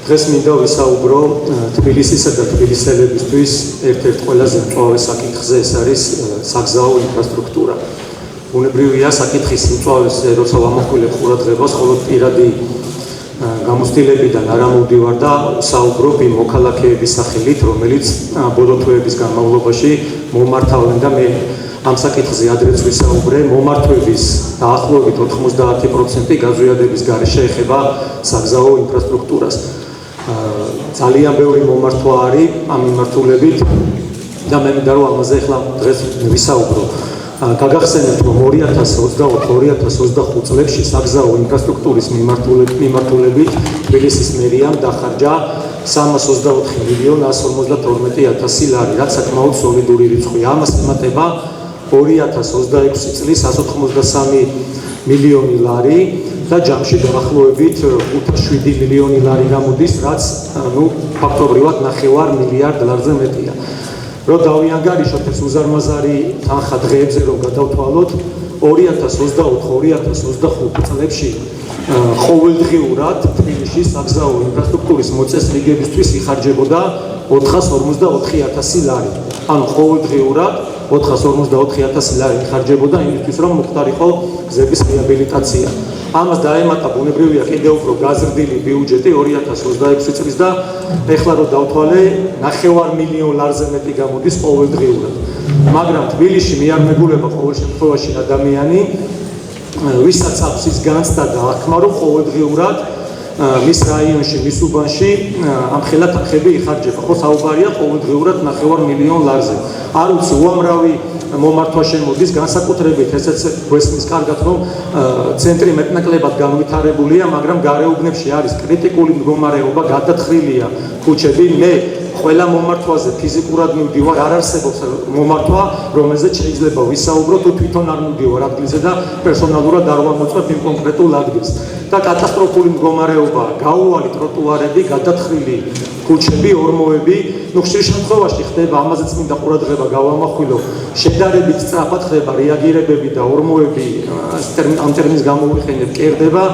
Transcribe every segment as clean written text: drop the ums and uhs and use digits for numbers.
დღეს მინდა ვისაუბრო თბილისისა და თბილისელებისთვის ერთ-ერთ ყველაზე მწვავე საკითხზე, ეს არის საგზაო ინფრასტრუქტურა. ბუნებრივია საკითხის მწვავეზე, როცა ვამახვილებ ყურადღებას, მხოლოდ პირადი გამოცდილებიდან არ ამოვდივარ და ვსაუბრობ იმ მოქალაქეების სახელით, რომელიც ბოლო თვეების განმავლობაში მომართავენ და მე ამ საკითხზე ადრეც ვისაუბრე, მომართვების დაახლოებით 90% გაზვიადების გარეშე ეხება საგზაო ინფრასტრუქტურას. ძალიან ბევრი მომართვა არის ამ მიმართულებით და მე მინდა რომ ამაზე ახლა დღეს ვისაუბრო. გაგახსენებთ რომ 2024-2025 წლებში საგზაო ინფრასტრუქტურის მიმართულებით თბილისის მერიამ დახარჯა 324,152,000 ლარი, რაც საკმაოდ სოლიდური რიცხვია. ამას ემატება 2026 წლის 183 მილიონი ლარი და ჯამში დაახლოებით 5-7 მილიონი ლარი გამოდის, რაც ფაქტობრივად 9 მილიარდ ლარზე მეტია. Რო დავიანგარიშოთ ეს უზარმაზარი თანხა დღეებზე რომ გადავთვალოთ, 2024-2025 წლებში ყოველდღიურად თბილისში საგზაო ინფრასტრუქტურის მოწესრიგებისთვის იხარჯებოდა 454,000 ლარი. ანუ ყოველდღიურად 454,000 ლარი იხარჯებოდა იმისთვის, რომ მოხდარიყო გზების რეაბილიტაცია. ამას დაემატა ბუნებრივია კიდევ უფრო გაზრდილი ბიუჯეტი 2026 წლის და ეხლა რომ დავთვალე 9 მილიონ ლარზე მეტი გამოდის ყოველდღიურად. მაგრამ თბილისში მე არ მეგულება ყოველ შემთხვევაში ადამიანი, ვისაც აქვს ის განცდა და აღქმა, რომ ყოველდღიურად მის რაიონში, მის უბანში ამხელა თანხები იხარჯება. ხო საუბარია ყოველდღიურად 9 მილიონ ლარზე. არ ვიცი, უამრავი მომართვა შემოდის, განსაკუთრებით ესეც გვესმის კარგად, რომ ცენტრი მეტნაკლებად განვითარებულია, მაგრამ გარეუბნებში არის კრიტიკული მდგომარეობა, გადათხრილია ქუჩები. მე ყველა მომართვაზე ფიზიკურად მივდივარ, არ არსებობს მომართვა, რომელზეც შეიძლება ვისაუბრო, თუ თვითონ არ მივდივარ ადგილზე და პერსონალურად არ ვამოწმებ იმ კონკრეტულ ადგილს. და კატასტროფული მდგომარეობა, გაუვალი ტროტუარები, გადათხრილი ქუჩები, ორმოები, ხშირ შემთხვევაში ხდება, ამაზეც მინდა ყურადღება გავამახვილო, შედარებით სწრაფად ხდება რეაგირებები და ორმოები, ამ ტერმინს გამოვიხსენებ, კერდება,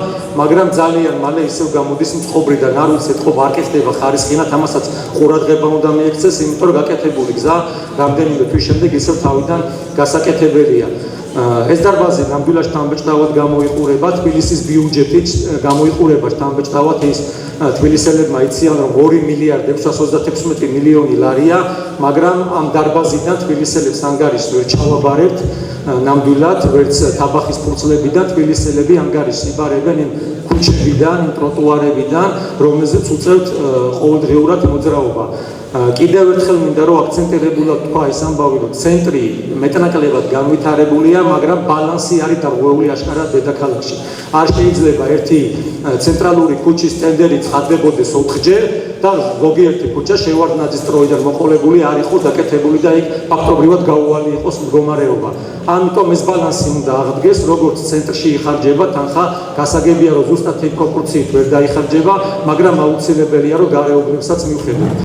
მაგრამ ძალიან მალე ისევ გამოდის მწყობრიდან, არ ვიცი, ეთყობა არ კეთდება ხარისხიანად, ამასაც ყურადღება უნდა მიექცეს, იმიტომ რომ გაკეთებული გზა რამდენიმე თვის შემდეგ ისევ თავიდან გასაკეთებელია. ეს დარბაზი ნამდვილად შთამბეჭდავად გამოიყურება, თბილისის ბიუჯეტით გამოიყურება შთამბეჭდავად, ის თბილისელებმა იციან რომ 2 მილიარდ 636 მილიონი ლარია, მაგრამ ამ დარბაზიდან თბილისელებს ანგარიშს ვერ ჩავაბარებთ, ნამდვილად ვერც თაბახის ფურცლებიდან თბილისელები ანგარიშს იბარებენ იმ ქუჩებიდან, იმ ტროტუარებიდან, რომელზეც უწევთ ყოველდღიურად მოძრაობა. კიდევ ერთხელ მინდა რომ აქცენტირებულად თქვა ეს ამბავი, რომ ცენტრი მეტნაკლებად განვითარებულია, მაგრამ ბალანსი არის დარღვეული აშკარად დედაქალაქში. არ შეიძლება ერთი ცენტრალური ქუჩის ტენდერი ცხადდებოდეს 4-ჯერ და ზოგიერთი ქუჩა შევარდნაძის დროიდან მოყოლებული არ იყოს დაკეთებული და იქ ფაქტობრივად გაუვალი იყოს მდგომარეობა. ამიტომ ეს ბალანსი უნდა აღდგეს, როგორც ცენტრში იხარჯება თანხა, გასაგებია რომ ზუსტად იმ პროპორციით ვერ დაიხარჯება, მაგრამ აუცილებელია რომ გარეუბნებსაც მივხედოთ.